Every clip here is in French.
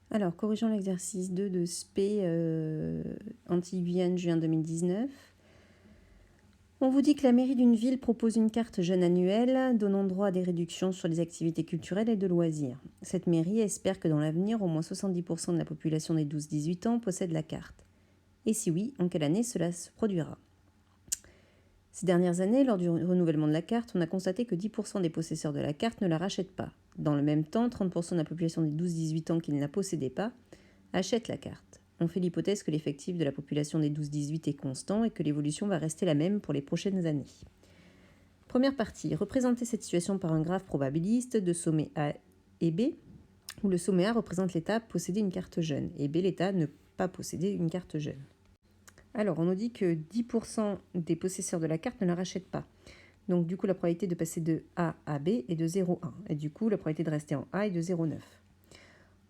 Alors, corrigeons l'exercice 2 de SP Antilles-Guyane, juin 2019. On vous dit que la mairie d'une ville propose une carte jeune annuelle donnant droit à des réductions sur les activités culturelles et de loisirs. Cette mairie espère que dans l'avenir, au moins 70% de la population des 12-18 ans possède la carte. Et si oui, en quelle année cela se produira ? Ces dernières années, lors du renouvellement de la carte, on a constaté que 10% des possesseurs de la carte ne la rachètent pas. Dans le même temps, 30% de la population des 12-18 ans qui ne la possédait pas achète la carte. On fait l'hypothèse que l'effectif de la population des 12-18 est constant et que l'évolution va rester la même pour les prochaines années. Première partie, représenter cette situation par un graphe probabiliste de sommet A et B, où le sommet A représente l'état posséder une carte jeune et B l'état ne pas posséder une carte jeune. Alors, on nous dit que 10% des possesseurs de la carte ne la rachètent pas. Donc, du coup, la probabilité de passer de A à B est de 0,1. Et du coup, la probabilité de rester en A est de 0,9.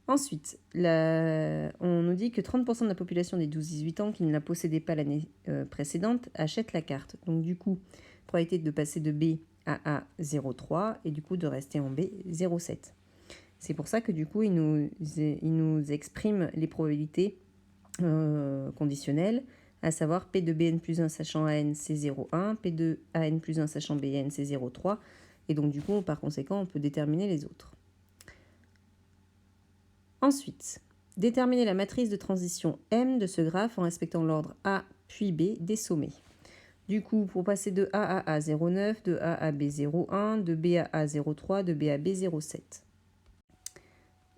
Ensuite, on nous dit que 30% de la population des 12-18 ans qui ne la possédait pas l'année précédente achète la carte. Donc, du coup, probabilité de passer de B à A, 0,3 et du coup de rester en B, 0,7. C'est pour ça que du coup, il nous exprime les probabilités conditionnelles, à savoir P de Bn plus 1 sachant An, c'est 0,1, P de An plus 1 sachant Bn, c'est 0,3. Et donc, du coup, par conséquent, on peut déterminer les autres. Ensuite, déterminer la matrice de transition M de ce graphe en respectant l'ordre A puis B des sommets. Du coup, pour passer de A à A 0,9, de A à B 0,1, de B à A 0,3, de B à B 0,7.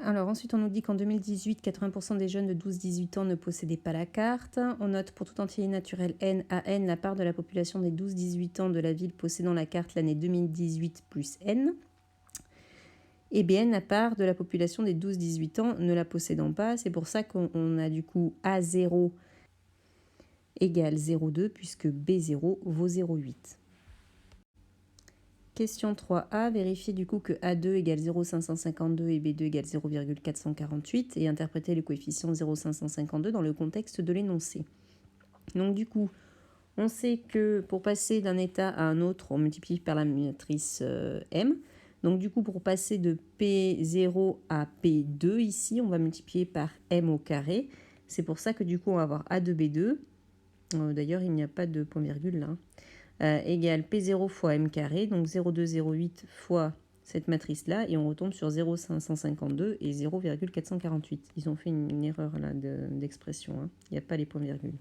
Alors ensuite, on nous dit qu'en 2018, 80% des jeunes de 12-18 ans ne possédaient pas la carte. On note pour tout entier naturel N à N la part de la population des 12-18 ans de la ville possédant la carte l'année 2018 plus N. Et Bn, la part de la population des 12-18 ans ne la possédant pas. C'est pour ça qu'on a du coup A0 égale 0,2 puisque B0 vaut 0,8. Question 3a, vérifier du coup que A2 égale 0,552 et B2 égale 0,448 et interpréter le coefficient 0,552 dans le contexte de l'énoncé. Donc du coup, on sait que pour passer d'un état à un autre, on multiplie par la matrice M. Donc du coup, pour passer de P0 à P2, ici, on va multiplier par M au carré. C'est pour ça que du coup, on va avoir A2B2. D'ailleurs, il n'y a pas de point-virgule là. Égale P0 fois M carré, donc 0,208 fois cette matrice-là, et on retombe sur 0,552 et 0,448. Ils ont fait une erreur là d'expression, hein. Il n'y a pas les points-virgules.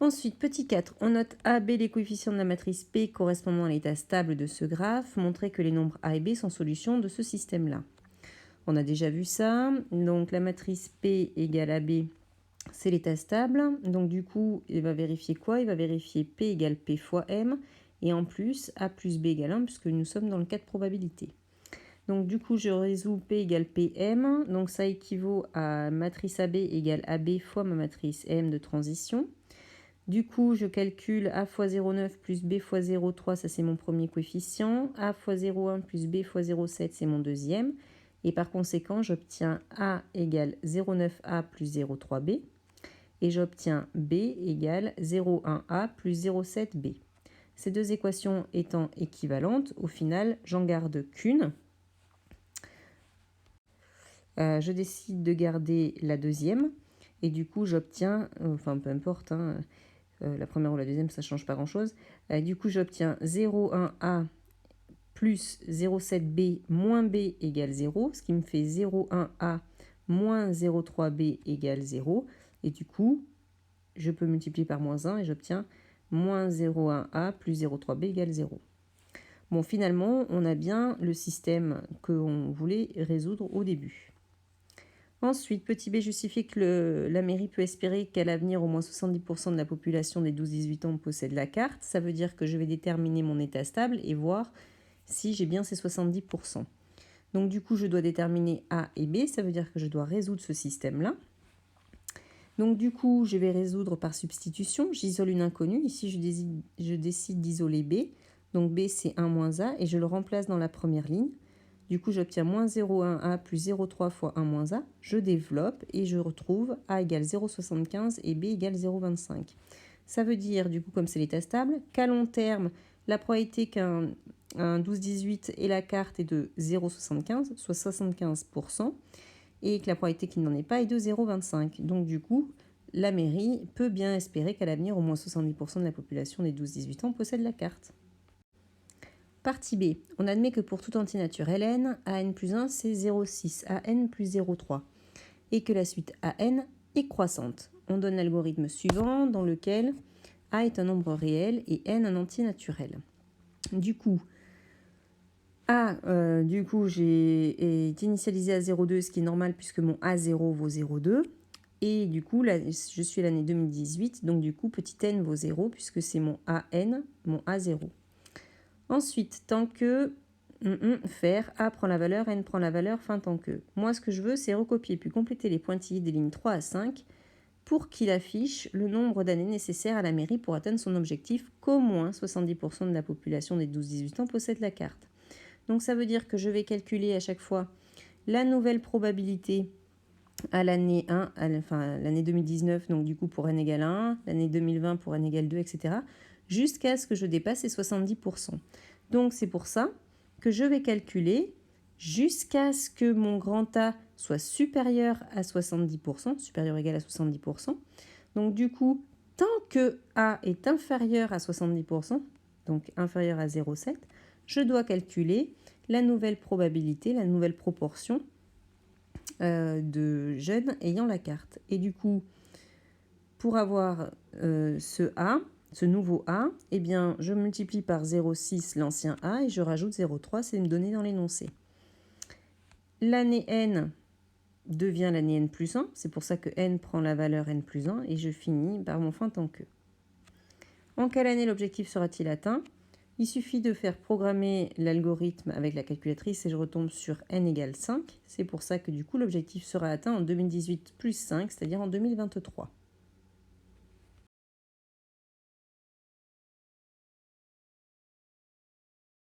Ensuite, petit 4, on note A, B les coefficients de la matrice P correspondant à l'état stable de ce graphe, montrer que les nombres A et B sont solutions de ce système-là. On a déjà vu ça, donc la matrice P égale AB, c'est l'état stable, donc du coup, il va vérifier quoi? Il va vérifier P égale P fois M, et en plus, A plus B égale 1, puisque nous sommes dans le cas de probabilité. Donc du coup, je résous P égale PM, donc ça équivaut à matrice AB égale AB fois ma matrice M de transition. Du coup, je calcule A fois 0,9 plus B fois 0,3, ça c'est mon premier coefficient. A fois 0,1 plus B fois 0,7, c'est mon deuxième. Et par conséquent, j'obtiens A égale 0,9A plus 0,3B. Et j'obtiens B égale 0,1A plus 0,7B. Ces deux équations étant équivalentes, au final, j'en garde qu'une. Je décide de garder la deuxième. Et du coup, j'obtiens, enfin peu importe, hein, la première ou la deuxième, ça ne change pas grand-chose. Du coup, j'obtiens 0,1A plus 0,7B moins B égale 0, ce qui me fait 0,1A moins 0,3B égale 0. Et du coup, je peux multiplier par moins 1 et j'obtiens moins 0,1A plus 0,3B égale 0. Bon, finalement, on a bien le système qu'on voulait résoudre au début. Ensuite, petit b justifie que la mairie peut espérer qu'à l'avenir, au moins 70% de la population des 12-18 ans possède la carte. Ça veut dire que je vais déterminer mon état stable et voir si j'ai bien ces 70%. Donc du coup, je dois déterminer A et B. Ça veut dire que je dois résoudre ce système-là. Donc du coup, je vais résoudre par substitution. J'isole une inconnue. Ici, je décide d'isoler B. Donc B, c'est 1 moins A et je le remplace dans la première ligne. Du coup, j'obtiens moins 0,1A plus 0,3 fois 1 moins A. Je développe et je retrouve A égale 0,75 et B égale 0,25. Ça veut dire, du coup, comme c'est l'état stable, qu'à long terme, la probabilité qu'un 12-18 ait la carte est de 0,75, soit 75%. et que la probabilité qu'il n'en ait pas est de 0,25. Donc du coup, la mairie peut bien espérer qu'à l'avenir, au moins 70% de la population des 12-18 ans possède la carte. Partie B. On admet que pour tout entier naturel n, an plus 1, c'est 0,6, an plus 0,3, et que la suite an est croissante. On donne l'algorithme suivant dans lequel a est un nombre réel et n un entier naturel. Du coup, est initialisé à 0,2, ce qui est normal puisque mon A0 vaut 0,2. Et du coup, là, je suis à l'année 2018, donc du coup, petit n vaut 0 puisque c'est mon AN, mon A0. Ensuite, tant que faire A prend la valeur, N prend la valeur, fin tant que. Moi, ce que je veux, c'est recopier puis compléter les pointillés des lignes 3 à 5 pour qu'il affiche le nombre d'années nécessaires à la mairie pour atteindre son objectif qu'au moins 70% de la population des 12-18 ans possède la carte. Donc ça veut dire que je vais calculer à chaque fois la nouvelle probabilité à l'année 1, l'année 2019, donc du coup pour n égale 1, l'année 2020 pour n égale 2, etc., jusqu'à ce que je dépasse les 70%. Donc c'est pour ça que je vais calculer jusqu'à ce que mon grand A soit supérieur à 70%, supérieur ou égal à 70%. Donc du coup, tant que A est inférieur à 70%, donc inférieur à 0,7, je dois calculer la nouvelle probabilité, la nouvelle proportion de jeunes ayant la carte. Et du coup, pour avoir ce nouveau A, eh bien, je multiplie par 0,6 l'ancien A et je rajoute 0,3, c'est me donner dans l'énoncé. L'année N devient l'année N plus 1, c'est pour ça que N prend la valeur N plus 1 et je finis par mon fin tant que. En quelle année l'objectif sera-t-il atteint? Il suffit de faire programmer l'algorithme avec la calculatrice et je retombe sur n égale 5. C'est pour ça que du coup l'objectif sera atteint en 2018 plus 5, c'est-à-dire en 2023.